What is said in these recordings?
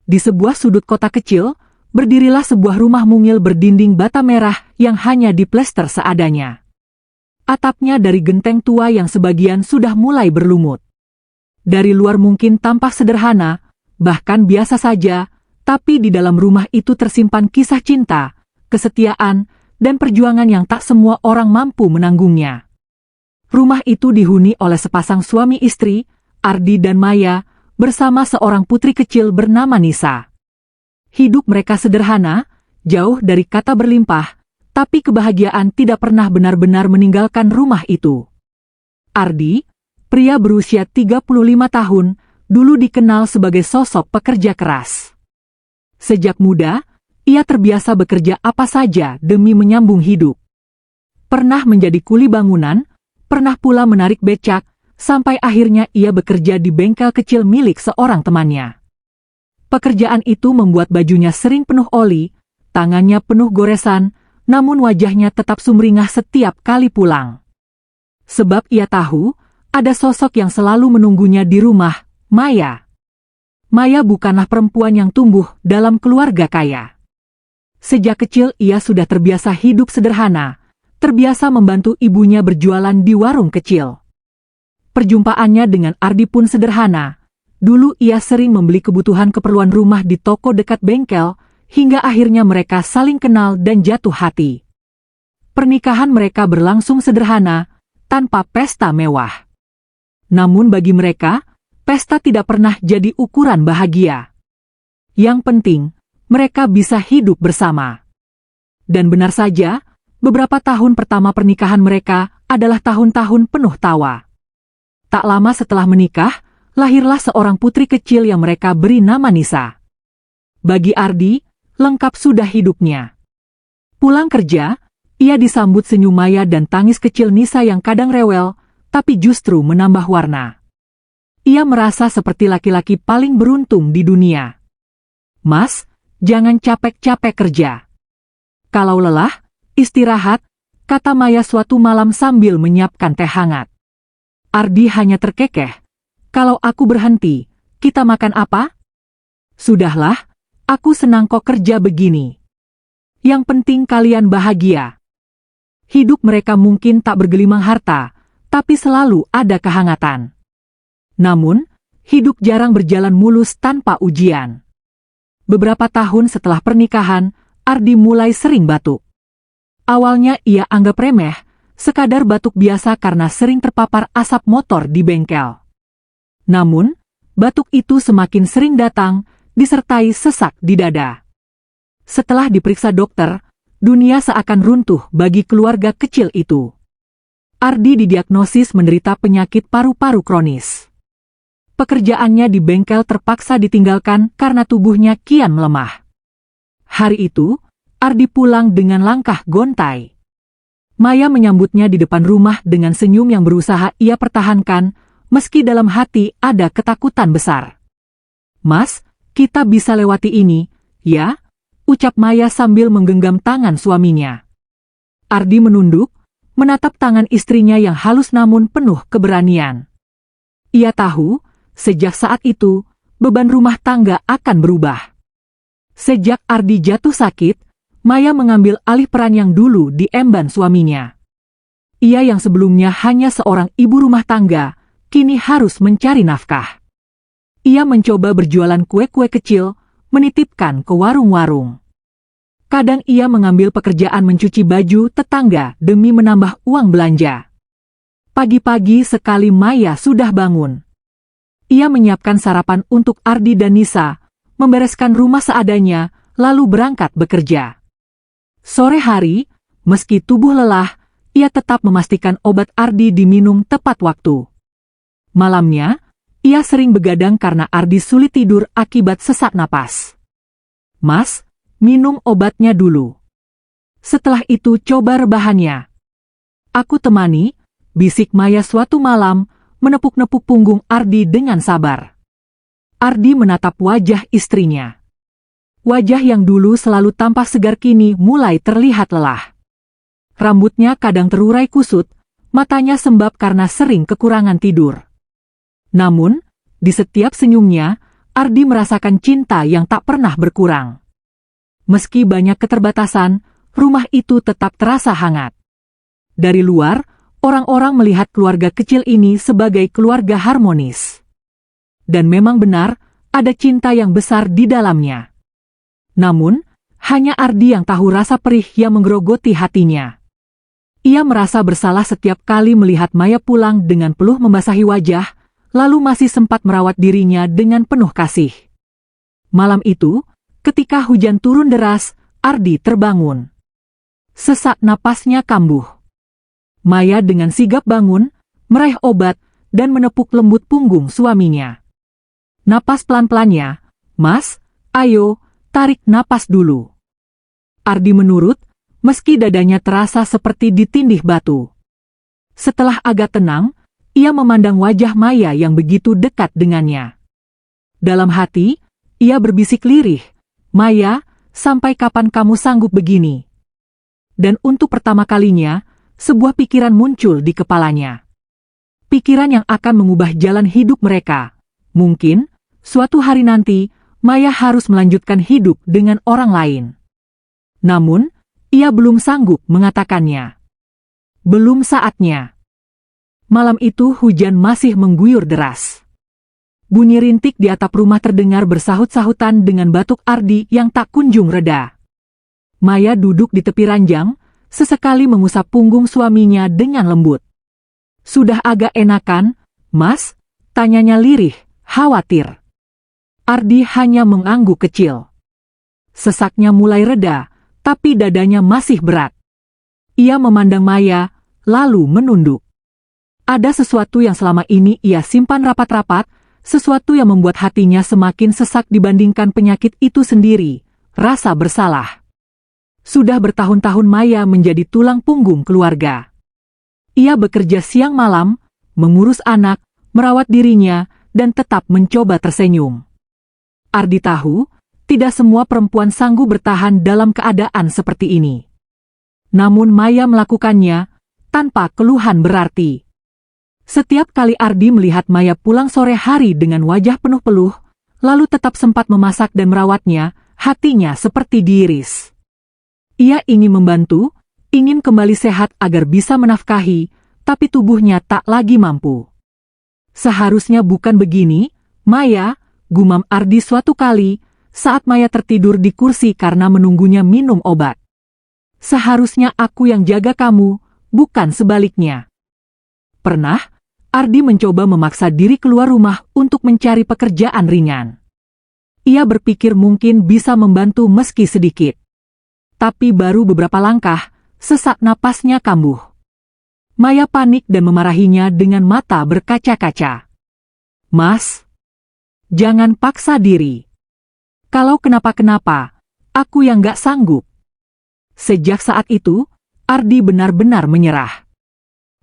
Di sebuah sudut kota kecil, berdirilah sebuah rumah mungil berdinding bata merah yang hanya diplester seadanya. Atapnya dari genteng tua yang sebagian sudah mulai berlumut. Dari luar mungkin tampak sederhana, bahkan biasa saja, tapi di dalam rumah itu tersimpan kisah cinta, kesetiaan, dan perjuangan yang tak semua orang mampu menanggungnya. Rumah itu dihuni oleh sepasang suami istri, Ardi dan Maya, bersama seorang putri kecil bernama Nisa. Hidup mereka sederhana, jauh dari kata berlimpah, tapi kebahagiaan tidak pernah benar-benar meninggalkan rumah itu. Ardi, pria berusia 35 tahun, dulu dikenal sebagai sosok pekerja keras. Sejak muda, ia terbiasa bekerja apa saja demi menyambung hidup. Pernah menjadi kuli bangunan, pernah pula menarik becak, sampai akhirnya ia bekerja di bengkel kecil milik seorang temannya. Pekerjaan itu membuat bajunya sering penuh oli, tangannya penuh goresan, namun wajahnya tetap sumringah setiap kali pulang. Sebab ia tahu, ada sosok yang selalu menunggunya di rumah, Maya. Maya bukanlah perempuan yang tumbuh dalam keluarga kaya. Sejak kecil ia sudah terbiasa hidup sederhana, terbiasa membantu ibunya berjualan di warung kecil. Perjumpaannya dengan Ardi pun sederhana. Dulu ia sering membeli kebutuhan keperluan rumah di toko dekat bengkel, hingga akhirnya mereka saling kenal dan jatuh hati. Pernikahan mereka berlangsung sederhana, tanpa pesta mewah. Namun bagi mereka, pesta tidak pernah jadi ukuran bahagia. Yang penting, mereka bisa hidup bersama. Dan benar saja, beberapa tahun pertama pernikahan mereka adalah tahun-tahun penuh tawa. Tak lama setelah menikah, lahirlah seorang putri kecil yang mereka beri nama Nisa. Bagi Ardi, lengkap sudah hidupnya. Pulang kerja, ia disambut senyum Maya dan tangis kecil Nisa yang kadang rewel, tapi justru menambah warna. Ia merasa seperti laki-laki paling beruntung di dunia. "Mas, jangan capek-capek kerja. Kalau lelah, istirahat," kata Maya suatu malam sambil menyiapkan teh hangat. Ardi hanya terkekeh. "Kalau aku berhenti, kita makan apa?" "Sudahlah, aku senang kok kerja begini. Yang penting kalian bahagia." Hidup mereka mungkin tak bergelimang harta, tapi selalu ada kehangatan. Namun, hidup jarang berjalan mulus tanpa ujian. Beberapa tahun setelah pernikahan, Ardi mulai sering batuk. Awalnya ia anggap remeh, sekadar batuk biasa karena sering terpapar asap motor di bengkel. Namun, batuk itu semakin sering datang, disertai sesak di dada. Setelah diperiksa dokter, dunia seakan runtuh bagi keluarga kecil itu. Ardi didiagnosis menderita penyakit paru-paru kronis. Pekerjaannya di bengkel terpaksa ditinggalkan karena tubuhnya kian melemah. Hari itu, Ardi pulang dengan langkah gontai. Maya menyambutnya di depan rumah dengan senyum yang berusaha ia pertahankan, meski dalam hati ada ketakutan besar. "Mas, kita bisa lewati ini, ya?" ucap Maya sambil menggenggam tangan suaminya. Ardi menunduk, menatap tangan istrinya yang halus namun penuh keberanian. Ia tahu, sejak saat itu, beban rumah tangga akan berubah. Sejak Ardi jatuh sakit, Maya mengambil alih peran yang dulu diemban suaminya. Ia yang sebelumnya hanya seorang ibu rumah tangga, kini harus mencari nafkah. Ia mencoba berjualan kue-kue kecil, menitipkan ke warung-warung. Kadang ia mengambil pekerjaan mencuci baju tetangga demi menambah uang belanja. Pagi-pagi sekali Maya sudah bangun. Ia menyiapkan sarapan untuk Ardi dan Nisa, membereskan rumah seadanya, lalu berangkat bekerja. Sore hari, meski tubuh lelah, ia tetap memastikan obat Ardi diminum tepat waktu. Malamnya, ia sering begadang karena Ardi sulit tidur akibat sesak napas. "Mas, minum obatnya dulu. Setelah itu coba rebahannya." "Aku temani," bisik Maya suatu malam, menepuk-nepuk punggung Ardi dengan sabar. Ardi menatap wajah istrinya. Wajah yang dulu selalu tampak segar kini mulai terlihat lelah. Rambutnya kadang terurai kusut, matanya sembab karena sering kekurangan tidur. Namun, di setiap senyumnya, Ardi merasakan cinta yang tak pernah berkurang. Meski banyak keterbatasan, rumah itu tetap terasa hangat. Dari luar, orang-orang melihat keluarga kecil ini sebagai keluarga harmonis. Dan memang benar, ada cinta yang besar di dalamnya. Namun, hanya Ardi yang tahu rasa perih yang menggerogoti hatinya. Ia merasa bersalah setiap kali melihat Maya pulang dengan peluh membasahi wajah, lalu masih sempat merawat dirinya dengan penuh kasih. Malam itu, ketika hujan turun deras, Ardi terbangun. Sesak napasnya kambuh. Maya dengan sigap bangun, meraih obat, dan menepuk lembut punggung suaminya. Napas pelan-pelannya, "Mas, ayo, tarik napas dulu." Ardi menurut, meski dadanya terasa seperti ditindih batu. Setelah agak tenang, ia memandang wajah Maya yang begitu dekat dengannya. Dalam hati, ia berbisik lirih, "Maya, sampai kapan kamu sanggup begini?" Dan untuk pertama kalinya, sebuah pikiran muncul di kepalanya. Pikiran yang akan mengubah jalan hidup mereka. Mungkin, suatu hari nanti, Maya harus melanjutkan hidup dengan orang lain. Namun, ia belum sanggup mengatakannya. Belum saatnya. Malam itu hujan masih mengguyur deras. Bunyi rintik di atap rumah terdengar bersahut-sahutan dengan batuk Ardi yang tak kunjung reda. Maya duduk di tepi ranjang, sesekali mengusap punggung suaminya dengan lembut. "Sudah agak enakan, Mas?" tanyanya lirih, khawatir. Ardi hanya mengangguk kecil. Sesaknya mulai reda, tapi dadanya masih berat. Ia memandang Maya, lalu menunduk. Ada sesuatu yang selama ini ia simpan rapat-rapat, sesuatu yang membuat hatinya semakin sesak dibandingkan penyakit itu sendiri, rasa bersalah. Sudah bertahun-tahun Maya menjadi tulang punggung keluarga. Ia bekerja siang malam, mengurus anak, merawat dirinya, dan tetap mencoba tersenyum. Ardi tahu, tidak semua perempuan sanggup bertahan dalam keadaan seperti ini. Namun Maya melakukannya, tanpa keluhan berarti. Setiap kali Ardi melihat Maya pulang sore hari dengan wajah penuh peluh, lalu tetap sempat memasak dan merawatnya, hatinya seperti diiris. Ia ingin membantu, ingin kembali sehat agar bisa menafkahi, tapi tubuhnya tak lagi mampu. "Seharusnya bukan begini, Maya," gumam Ardi suatu kali, saat Maya tertidur di kursi karena menunggunya minum obat. "Seharusnya aku yang jaga kamu, bukan sebaliknya." Pernah, Ardi mencoba memaksa diri keluar rumah untuk mencari pekerjaan ringan. Ia berpikir mungkin bisa membantu meski sedikit. Tapi baru beberapa langkah, sesak napasnya kambuh. Maya panik dan memarahinya dengan mata berkaca-kaca. "Mas, jangan paksa diri. Kalau kenapa-kenapa, aku yang gak sanggup." Sejak saat itu, Ardi benar-benar menyerah.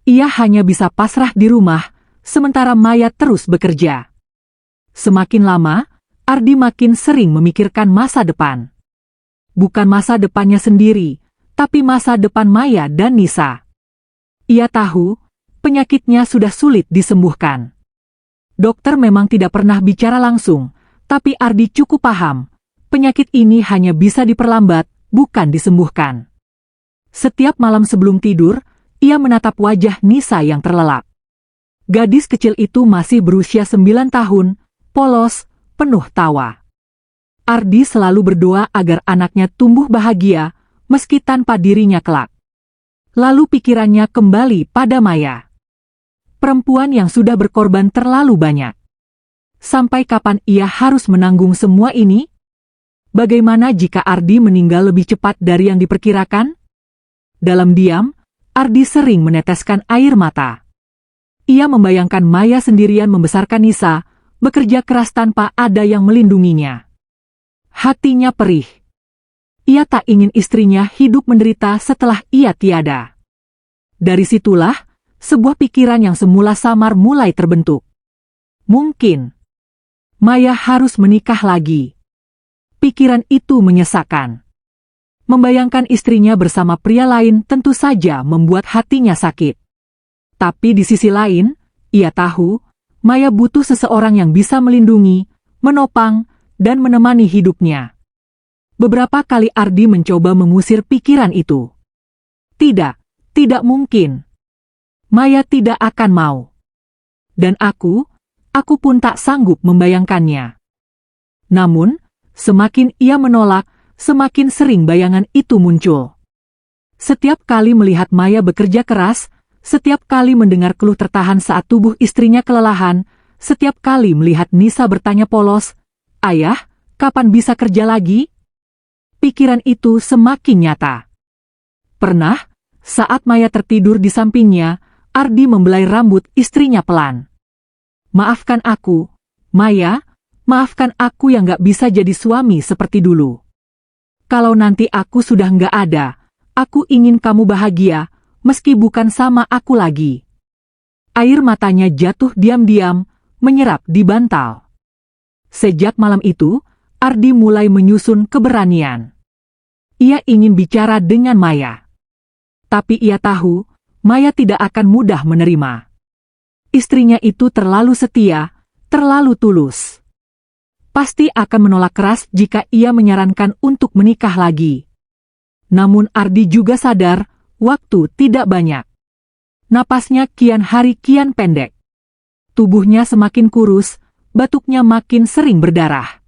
Ia hanya bisa pasrah di rumah, sementara Maya terus bekerja. Semakin lama, Ardi makin sering memikirkan masa depan. Bukan masa depannya sendiri, tapi masa depan Maya dan Nisa. Ia tahu, penyakitnya sudah sulit disembuhkan. Dokter memang tidak pernah bicara langsung, tapi Ardi cukup paham, penyakit ini hanya bisa diperlambat, bukan disembuhkan. Setiap malam sebelum tidur, ia menatap wajah Nisa yang terlelap. Gadis kecil itu masih berusia 9 tahun, polos, penuh tawa. Ardi selalu berdoa agar anaknya tumbuh bahagia, meski tanpa dirinya kelak. Lalu pikirannya kembali pada Maya. Perempuan yang sudah berkorban terlalu banyak. Sampai kapan ia harus menanggung semua ini? Bagaimana jika Ardi meninggal lebih cepat dari yang diperkirakan? Dalam diam, Ardi sering meneteskan air mata. Ia membayangkan Maya sendirian membesarkan Nisa, bekerja keras tanpa ada yang melindunginya. Hatinya perih. Ia tak ingin istrinya hidup menderita setelah ia tiada. Dari situlah, sebuah pikiran yang semula samar mulai terbentuk. Mungkin Maya harus menikah lagi. Pikiran itu menyesakkan. Membayangkan istrinya bersama pria lain tentu saja membuat hatinya sakit. Tapi di sisi lain, ia tahu, Maya butuh seseorang yang bisa melindungi, menopang, dan menemani hidupnya. Beberapa kali Ardi mencoba mengusir pikiran itu. Tidak, tidak mungkin. Maya tidak akan mau. Dan aku pun tak sanggup membayangkannya. Namun, semakin ia menolak, semakin sering bayangan itu muncul. Setiap kali melihat Maya bekerja keras, setiap kali mendengar keluh tertahan saat tubuh istrinya kelelahan, setiap kali melihat Nisa bertanya polos, "Ayah, kapan bisa kerja lagi?" Pikiran itu semakin nyata. Pernah, saat Maya tertidur di sampingnya, Ardi membelai rambut istrinya pelan. "Maafkan aku, Maya, maafkan aku yang gak bisa jadi suami seperti dulu. Kalau nanti aku sudah gak ada, aku ingin kamu bahagia, meski bukan sama aku lagi." Air matanya jatuh diam-diam, menyerap di bantal. Sejak malam itu, Ardi mulai menyusun keberanian. Ia ingin bicara dengan Maya. Tapi ia tahu, Maya tidak akan mudah menerima. Istrinya itu terlalu setia, terlalu tulus. Pasti akan menolak keras jika ia menyarankan untuk menikah lagi. Namun Ardi juga sadar, waktu tidak banyak. Napasnya kian hari kian pendek. Tubuhnya semakin kurus, batuknya makin sering berdarah.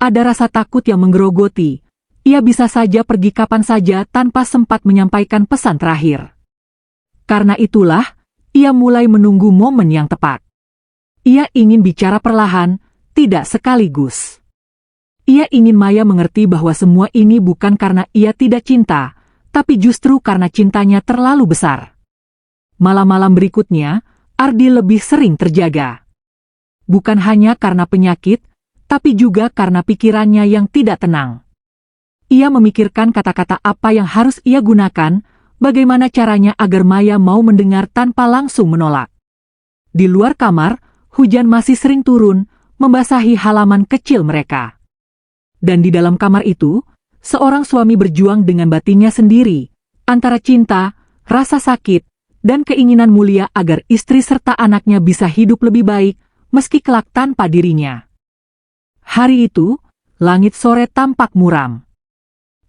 Ada rasa takut yang menggerogoti. Ia bisa saja pergi kapan saja tanpa sempat menyampaikan pesan terakhir. Karena itulah, ia mulai menunggu momen yang tepat. Ia ingin bicara perlahan, tidak sekaligus. Ia ingin Maya mengerti bahwa semua ini bukan karena ia tidak cinta, tapi justru karena cintanya terlalu besar. Malam-malam berikutnya, Ardi lebih sering terjaga. Bukan hanya karena penyakit, tapi juga karena pikirannya yang tidak tenang. Ia memikirkan kata-kata apa yang harus ia gunakan, bagaimana caranya agar Maya mau mendengar tanpa langsung menolak. Di luar kamar, hujan masih sering turun, membasahi halaman kecil mereka. Dan di dalam kamar itu, seorang suami berjuang dengan batinnya sendiri, antara cinta, rasa sakit, dan keinginan mulia agar istri serta anaknya bisa hidup lebih baik, meski kelak tanpa dirinya. Hari itu, langit sore tampak muram.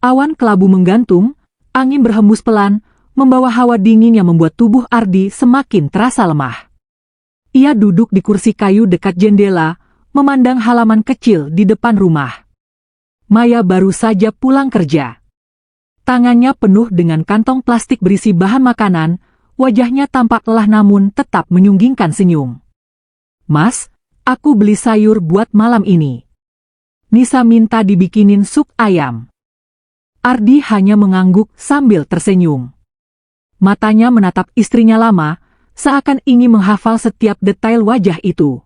Awan kelabu menggantung, angin berhembus pelan, membawa hawa dingin yang membuat tubuh Ardi semakin terasa lemah. Ia duduk di kursi kayu dekat jendela, memandang halaman kecil di depan rumah. Maya baru saja pulang kerja. Tangannya penuh dengan kantong plastik berisi bahan makanan, wajahnya tampak lelah namun tetap menyunggingkan senyum. "Mas, aku beli sayur buat malam ini. Nisa minta dibikinin sup ayam." Ardi hanya mengangguk sambil tersenyum. Matanya menatap istrinya lama, seakan ingin menghafal setiap detail wajah itu.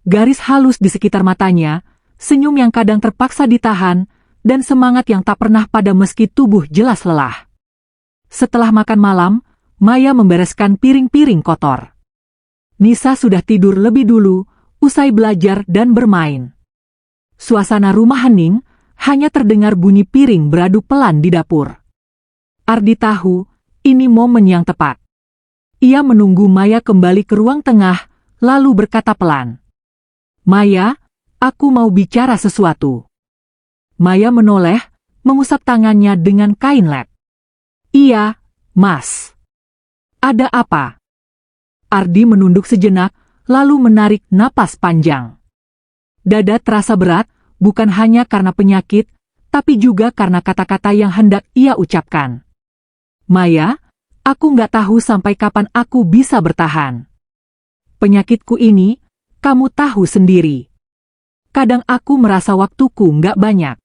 Garis halus di sekitar matanya, senyum yang kadang terpaksa ditahan, dan semangat yang tak pernah padam meski tubuh jelas lelah. Setelah makan malam, Maya membereskan piring-piring kotor. Nisa sudah tidur lebih dulu, usai belajar dan bermain. Suasana rumah hening, hanya terdengar bunyi piring beradu pelan di dapur. Ardi tahu, ini momen yang tepat. Ia menunggu Maya kembali ke ruang tengah, lalu berkata pelan, "Maya, aku mau bicara sesuatu." Maya menoleh, mengusap tangannya dengan kain lap. "Iya, Mas." "Ada apa?" Ardi menunduk sejenak, lalu menarik napas panjang. Dada terasa berat, bukan hanya karena penyakit, tapi juga karena kata-kata yang hendak ia ucapkan. "Maya, aku nggak tahu sampai kapan aku bisa bertahan. Penyakitku ini, kamu tahu sendiri. Kadang aku merasa waktuku nggak banyak."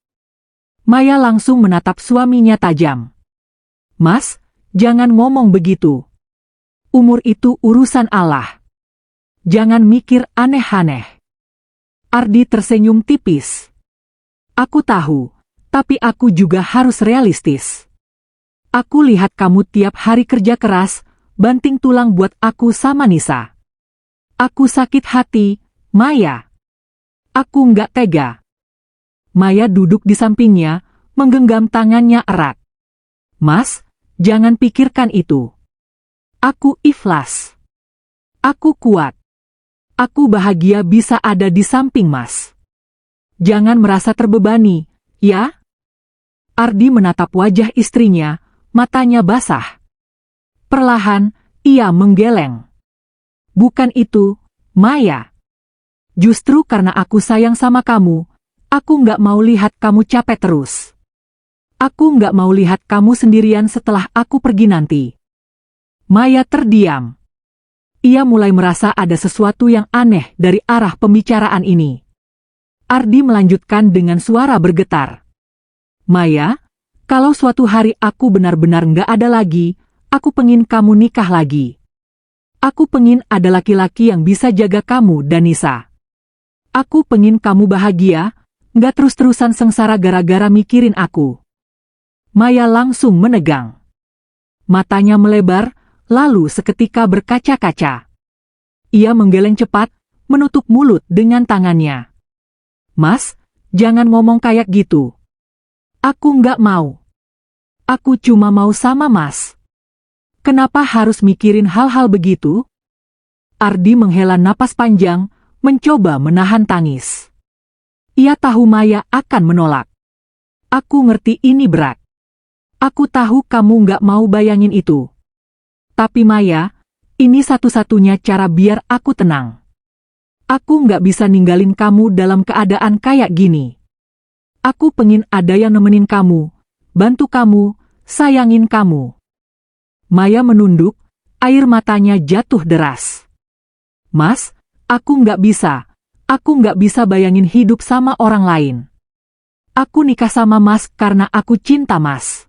Maya langsung menatap suaminya tajam. "Mas, jangan ngomong begitu. Umur itu urusan Allah. Jangan mikir aneh-aneh." Ardi tersenyum tipis. "Aku tahu, tapi aku juga harus realistis. Aku lihat kamu tiap hari kerja keras, banting tulang buat aku sama Nisa. Aku sakit hati, Maya. Aku nggak tega." Maya duduk di sampingnya, menggenggam tangannya erat. "Mas, jangan pikirkan itu. Aku ikhlas. Aku kuat. Aku bahagia bisa ada di samping Mas. Jangan merasa terbebani, ya? Ardi menatap wajah istrinya, matanya basah. Perlahan, ia menggeleng. Bukan itu, Maya. Justru karena aku sayang sama kamu, aku nggak mau lihat kamu capek terus. Aku nggak mau lihat kamu sendirian setelah aku pergi nanti. Maya terdiam. Ia mulai merasa ada sesuatu yang aneh dari arah pembicaraan ini. Ardi melanjutkan dengan suara bergetar. Maya, kalau suatu hari aku benar-benar nggak ada lagi, aku pengin kamu nikah lagi. Aku pengin ada laki-laki yang bisa jaga kamu dan Nisa. Aku pengin kamu bahagia, nggak terus-terusan sengsara gara-gara mikirin aku. Maya langsung menegang. Matanya melebar, lalu seketika berkaca-kaca. Ia menggeleng cepat, menutup mulut dengan tangannya. Mas, jangan ngomong kayak gitu. Aku nggak mau. Aku cuma mau sama Mas. Kenapa harus mikirin hal-hal begitu? Ardi menghela napas panjang, mencoba menahan tangis. Ia tahu Maya akan menolak. Aku ngerti ini berat. Aku tahu kamu nggak mau bayangin itu. Tapi Maya, ini satu-satunya cara biar aku tenang. Aku nggak bisa ninggalin kamu dalam keadaan kayak gini. Aku pengin ada yang nemenin kamu, bantu kamu, sayangin kamu. Maya menunduk, air matanya jatuh deras. Mas, aku nggak bisa. Aku nggak bisa bayangin hidup sama orang lain. Aku nikah sama Mas karena aku cinta Mas.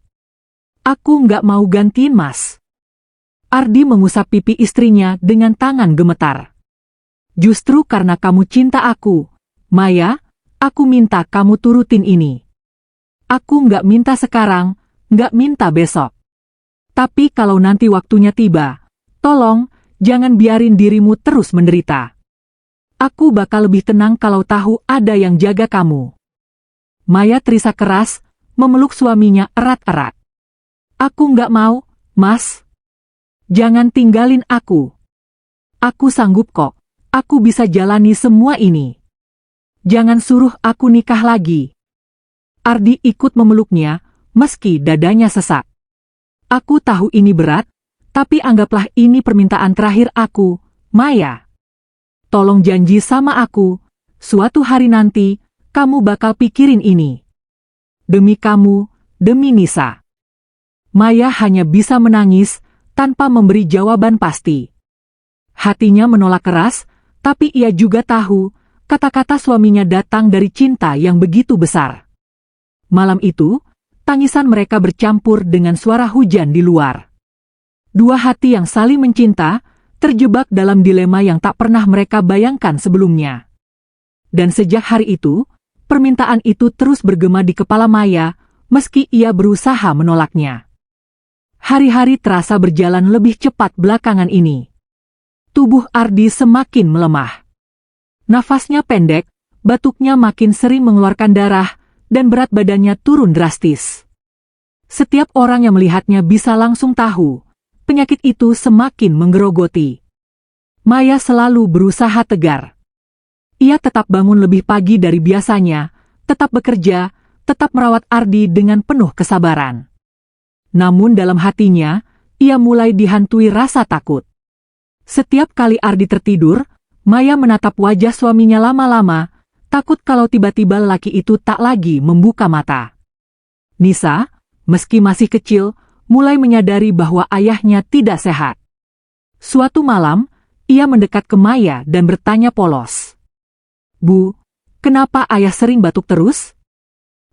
Aku nggak mau gantiin Mas. Ardi mengusap pipi istrinya dengan tangan gemetar. Justru karena kamu cinta aku, Maya, aku minta kamu turutin ini. Aku nggak minta sekarang, nggak minta besok. Tapi kalau nanti waktunya tiba, tolong, jangan biarin dirimu terus menderita. Aku bakal lebih tenang kalau tahu ada yang jaga kamu. Maya terisak keras, memeluk suaminya erat-erat. Aku nggak mau, Mas. Jangan tinggalin aku. Aku sanggup kok, aku bisa jalani semua ini. Jangan suruh aku nikah lagi. Ardi ikut memeluknya, meski dadanya sesak. Aku tahu ini berat, tapi anggaplah ini permintaan terakhir aku, Maya. Tolong janji sama aku, suatu hari nanti, kamu bakal pikirin ini. Demi kamu, demi Nisa. Maya hanya bisa menangis, tanpa memberi jawaban pasti. Hatinya menolak keras, tapi ia juga tahu, kata-kata suaminya datang dari cinta yang begitu besar. Malam itu, tangisan mereka bercampur dengan suara hujan di luar. Dua hati yang saling mencinta, terjebak dalam dilema yang tak pernah mereka bayangkan sebelumnya. Dan sejak hari itu, permintaan itu terus bergema di kepala Maya, meski ia berusaha menolaknya. Hari-hari terasa berjalan lebih cepat belakangan ini. Tubuh Ardi semakin melemah. Nafasnya pendek, batuknya makin sering mengeluarkan darah, dan berat badannya turun drastis. Setiap orang yang melihatnya bisa langsung tahu, penyakit itu semakin menggerogoti. Maya selalu berusaha tegar. Ia tetap bangun lebih pagi dari biasanya, tetap bekerja, tetap merawat Ardi dengan penuh kesabaran. Namun dalam hatinya, ia mulai dihantui rasa takut. Setiap kali Ardi tertidur, Maya menatap wajah suaminya lama-lama, takut kalau tiba-tiba lelaki itu tak lagi membuka mata. Nisa, meski masih kecil, mulai menyadari bahwa ayahnya tidak sehat. Suatu malam, ia mendekat ke Maya dan bertanya polos. Bu, kenapa ayah sering batuk terus?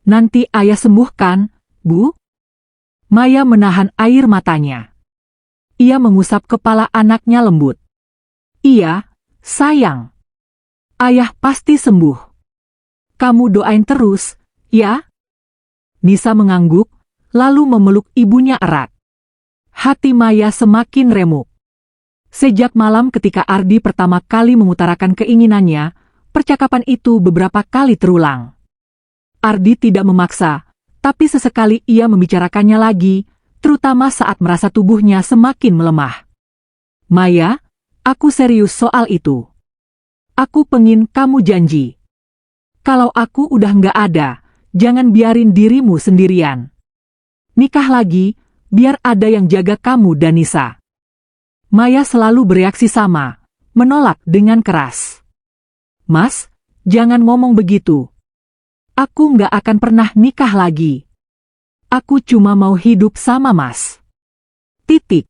Nanti ayah sembuhkan, Bu? Maya menahan air matanya. Ia mengusap kepala anaknya lembut. Iya, sayang. Ayah pasti sembuh. Kamu doain terus, ya? Nisa mengangguk, lalu memeluk ibunya erat. Hati Maya semakin remuk. Sejak malam ketika Ardi pertama kali mengutarakan keinginannya, percakapan itu beberapa kali terulang. Ardi tidak memaksa, tapi sesekali ia membicarakannya lagi, terutama saat merasa tubuhnya semakin melemah. Maya, aku serius soal itu. Aku pengin kamu janji. Kalau aku udah nggak ada, jangan biarin dirimu sendirian. Nikah lagi, biar ada yang jaga kamu dan Nisa. Maya selalu bereaksi sama, menolak dengan keras. Mas, jangan ngomong begitu. Aku nggak akan pernah nikah lagi. Aku cuma mau hidup sama Mas. Titik.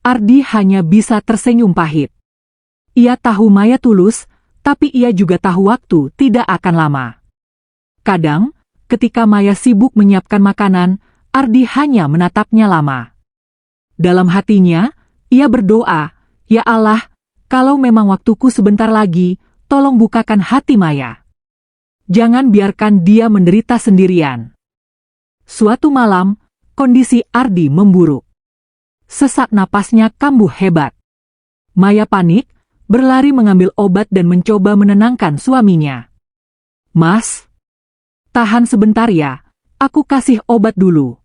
Ardi hanya bisa tersenyum pahit. Ia tahu Maya tulus, tapi ia juga tahu waktu tidak akan lama. Kadang, ketika Maya sibuk menyiapkan makanan, Ardi hanya menatapnya lama. Dalam hatinya, ia berdoa, "Ya Allah, kalau memang waktuku sebentar lagi, tolong bukakan hati Maya. Jangan biarkan dia menderita sendirian." Suatu malam, kondisi Ardi memburuk. Sesak napasnya kambuh hebat. Maya panik, berlari mengambil obat dan mencoba menenangkan suaminya. "Mas, tahan sebentar ya, aku kasih obat dulu.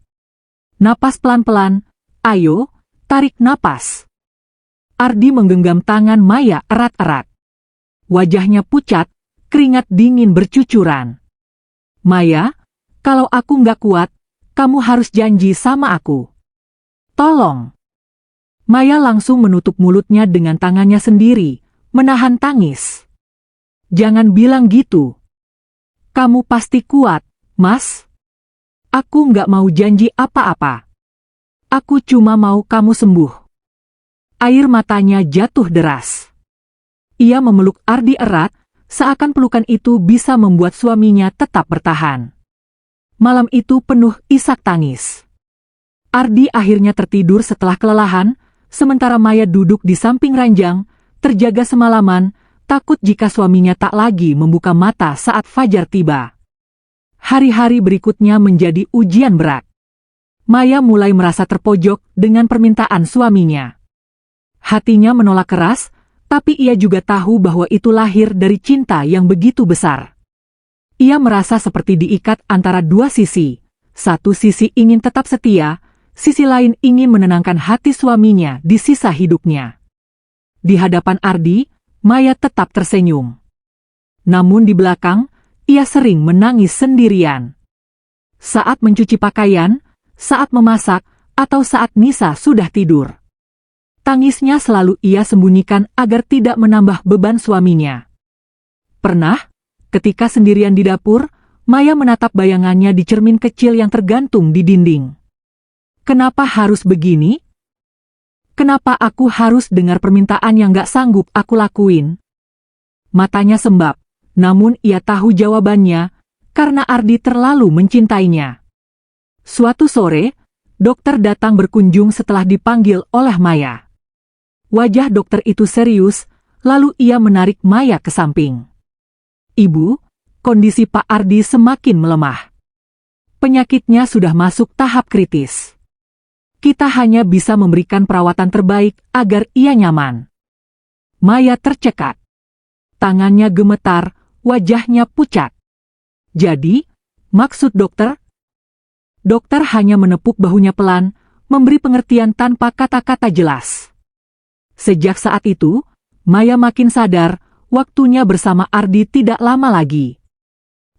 Napas pelan-pelan, ayo, tarik napas." Ardi menggenggam tangan Maya erat-erat. Wajahnya pucat, keringat dingin bercucuran. "Maya, kalau aku nggak kuat, kamu harus janji sama aku. Tolong." Maya langsung menutup mulutnya dengan tangannya sendiri, menahan tangis. "Jangan bilang gitu. Kamu pasti kuat, Mas. Aku nggak mau janji apa-apa. Aku cuma mau kamu sembuh." Air matanya jatuh deras. Ia memeluk Ardi erat, seakan pelukan itu bisa membuat suaminya tetap bertahan. Malam itu penuh isak tangis. Ardi akhirnya tertidur setelah kelelahan, sementara Maya duduk di samping ranjang, terjaga semalaman, takut jika suaminya tak lagi membuka mata saat fajar tiba. Hari-hari berikutnya menjadi ujian berat. Maya mulai merasa terpojok dengan permintaan suaminya. Hatinya menolak keras, tapi ia juga tahu bahwa itu lahir dari cinta yang begitu besar. Ia merasa seperti diikat antara dua sisi. Satu sisi ingin tetap setia, sisi lain ingin menenangkan hati suaminya di sisa hidupnya. Di hadapan Ardi, Maya tetap tersenyum. Namun di belakang, ia sering menangis sendirian. Saat mencuci pakaian, saat memasak, atau saat Nisa sudah tidur. Tangisnya selalu ia sembunyikan agar tidak menambah beban suaminya. Pernah, ketika sendirian di dapur, Maya menatap bayangannya di cermin kecil yang tergantung di dinding. "Kenapa harus begini? Kenapa aku harus dengar permintaan yang gak sanggup aku lakuin?" Matanya sembab, namun ia tahu jawabannya, karena Ardi terlalu mencintainya. Suatu sore, dokter datang berkunjung setelah dipanggil oleh Maya. Wajah dokter itu serius, lalu ia menarik Maya ke samping. "Ibu, kondisi Pak Ardi semakin melemah. Penyakitnya sudah masuk tahap kritis. Kita hanya bisa memberikan perawatan terbaik agar ia nyaman." Maya tercekat. Tangannya gemetar, wajahnya pucat. "Jadi, maksud dokter?" Dokter hanya menepuk bahunya pelan, memberi pengertian tanpa kata-kata jelas. Sejak saat itu, Maya makin sadar, waktunya bersama Ardi tidak lama lagi.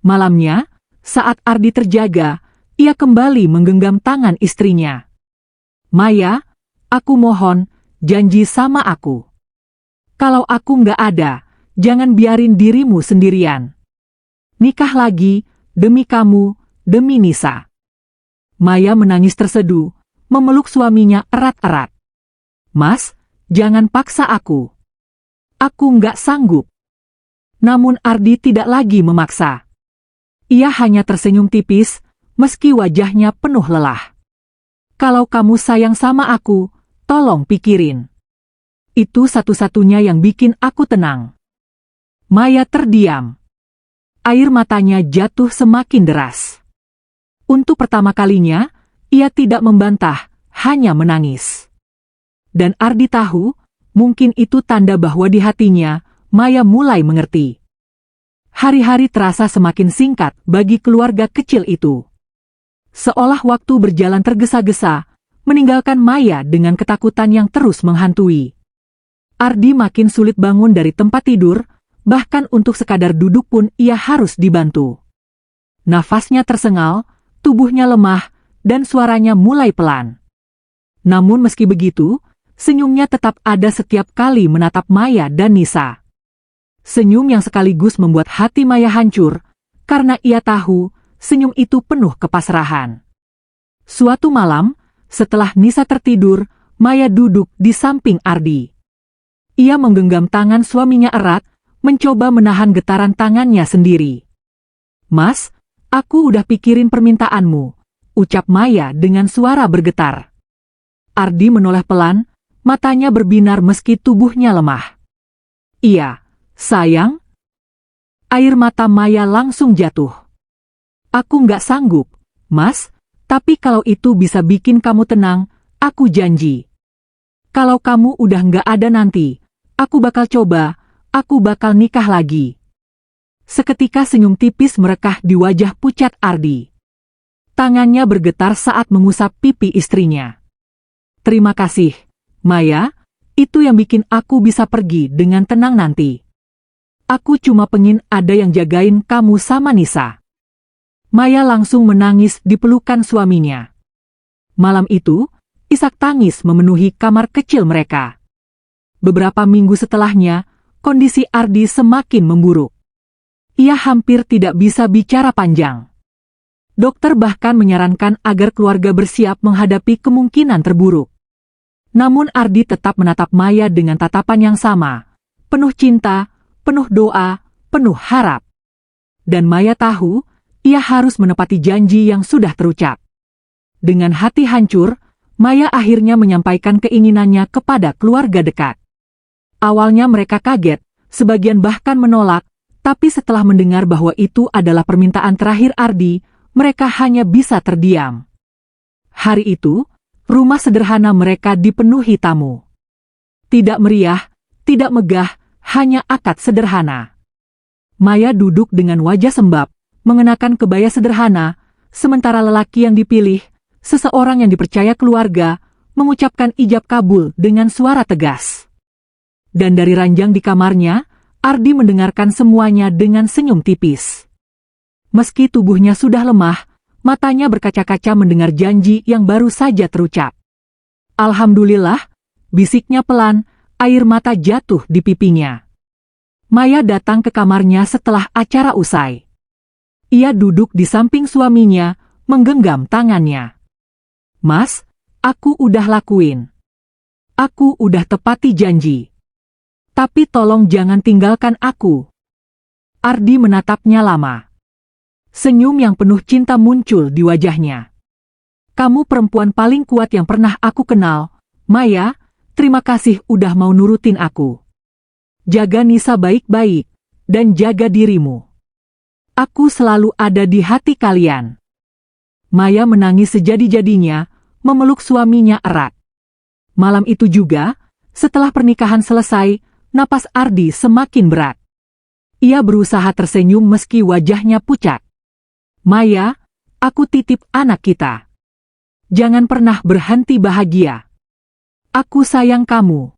Malamnya, saat Ardi terjaga, ia kembali menggenggam tangan istrinya. "Maya, aku mohon, janji sama aku. Kalau aku nggak ada, jangan biarin dirimu sendirian. Nikah lagi, demi kamu, demi Nisa." Maya menangis terseduh, memeluk suaminya erat-erat. "Mas, jangan paksa aku. Aku nggak sanggup." Namun Ardi tidak lagi memaksa. Ia hanya tersenyum tipis, meski wajahnya penuh lelah. "Kalau kamu sayang sama aku, tolong pikirin. Itu satu-satunya yang bikin aku tenang." Maya terdiam. Air matanya jatuh semakin deras. Untuk pertama kalinya, ia tidak membantah, hanya menangis. Dan Ardi tahu, mungkin itu tanda bahwa di hatinya, Maya mulai mengerti. Hari-hari terasa semakin singkat bagi keluarga kecil itu. Seolah waktu berjalan tergesa-gesa, meninggalkan Maya dengan ketakutan yang terus menghantui. Ardi makin sulit bangun dari tempat tidur, bahkan untuk sekadar duduk pun ia harus dibantu. Nafasnya tersengal, tubuhnya lemah, dan suaranya mulai pelan. Namun meski begitu, senyumnya tetap ada setiap kali menatap Maya dan Nisa. Senyum yang sekaligus membuat hati Maya hancur, karena ia tahu senyum itu penuh kepasrahan. Suatu malam, setelah Nisa tertidur, Maya duduk di samping Ardi. Ia menggenggam tangan suaminya erat, mencoba menahan getaran tangannya sendiri. "Mas, aku udah pikirin permintaanmu," ucap Maya dengan suara bergetar. Ardi menoleh pelan, matanya berbinar meski tubuhnya lemah. "Iya, sayang." Air mata Maya langsung jatuh. "Aku nggak sanggup, Mas, tapi kalau itu bisa bikin kamu tenang, aku janji. Kalau kamu udah nggak ada nanti, aku bakal coba, aku bakal nikah lagi." Seketika senyum tipis merekah di wajah pucat Ardi. Tangannya bergetar saat mengusap pipi istrinya. "Terima kasih, Maya, itu yang bikin aku bisa pergi dengan tenang nanti. Aku cuma pengen ada yang jagain kamu sama Nisa." Maya langsung menangis di pelukan suaminya. Malam itu, isak tangis memenuhi kamar kecil mereka. Beberapa minggu setelahnya, kondisi Ardi semakin memburuk. Ia hampir tidak bisa bicara panjang. Dokter bahkan menyarankan agar keluarga bersiap menghadapi kemungkinan terburuk. Namun Ardi tetap menatap Maya dengan tatapan yang sama, penuh cinta, penuh doa, penuh harap. Dan Maya tahu, ia harus menepati janji yang sudah terucap. Dengan hati hancur, Maya akhirnya menyampaikan keinginannya kepada keluarga dekat. Awalnya mereka kaget, sebagian bahkan menolak, tapi setelah mendengar bahwa itu adalah permintaan terakhir Ardi, mereka hanya bisa terdiam. Hari itu, rumah sederhana mereka dipenuhi tamu. Tidak meriah, tidak megah, hanya akad sederhana. Maya duduk dengan wajah sembab, mengenakan kebaya sederhana, sementara lelaki yang dipilih, seseorang yang dipercaya keluarga, mengucapkan ijab kabul dengan suara tegas. Dan dari ranjang di kamarnya, Ardi mendengarkan semuanya dengan senyum tipis. Meski tubuhnya sudah lemah, matanya berkaca-kaca mendengar janji yang baru saja terucap. "Alhamdulillah," bisiknya pelan, air mata jatuh di pipinya. Maya datang ke kamarnya setelah acara usai. Ia duduk di samping suaminya, menggenggam tangannya. "Mas, aku udah lakuin. Aku udah tepati janji. Tapi tolong jangan tinggalkan aku." Ardi menatapnya lama. Senyum yang penuh cinta muncul di wajahnya. "Kamu perempuan paling kuat yang pernah aku kenal, Maya, terima kasih udah mau nurutin aku. Jaga Nisa baik-baik, dan jaga dirimu. Aku selalu ada di hati kalian." Maya menangis sejadi-jadinya, memeluk suaminya erat. Malam itu juga, setelah pernikahan selesai, napas Ardi semakin berat. Ia berusaha tersenyum meski wajahnya pucat. "Maya, aku titip anak kita. Jangan pernah berhenti bahagia. Aku sayang kamu."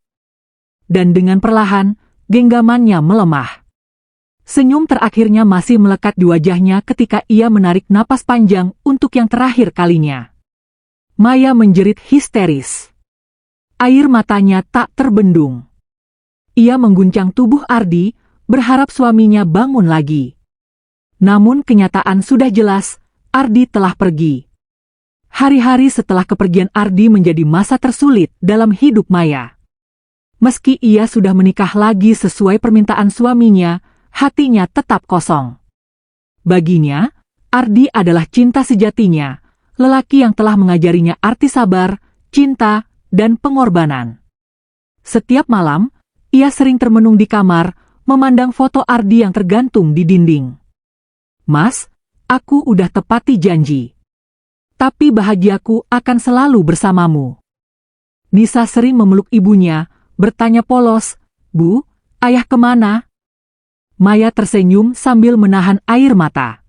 Dan dengan perlahan, genggamannya melemah. Senyum terakhirnya masih melekat di wajahnya ketika ia menarik napas panjang untuk yang terakhir kalinya. Maya menjerit histeris. Air matanya tak terbendung. Ia mengguncang tubuh Ardi, berharap suaminya bangun lagi. Namun kenyataan sudah jelas, Ardi telah pergi. Hari-hari setelah kepergian Ardi menjadi masa tersulit dalam hidup Maya. Meski ia sudah menikah lagi sesuai permintaan suaminya, hatinya tetap kosong. Baginya, Ardi adalah cinta sejatinya, lelaki yang telah mengajarinya arti sabar, cinta, dan pengorbanan. Setiap malam, ia sering termenung di kamar, memandang foto Ardi yang tergantung di dinding. "Mas, aku udah tepati janji. Tapi bahagiaku akan selalu bersamamu." Nisa sering memeluk ibunya, bertanya polos, "Bu, ayah kemana?" Maya tersenyum sambil menahan air mata.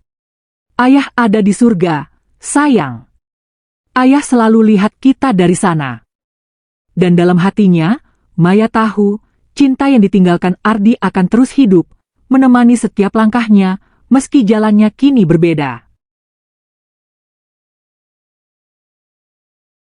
"Ayah ada di surga, sayang. Ayah selalu lihat kita dari sana." Dan dalam hatinya, Maya tahu, cinta yang ditinggalkan Ardi akan terus hidup, menemani setiap langkahnya, meski jalannya kini berbeda.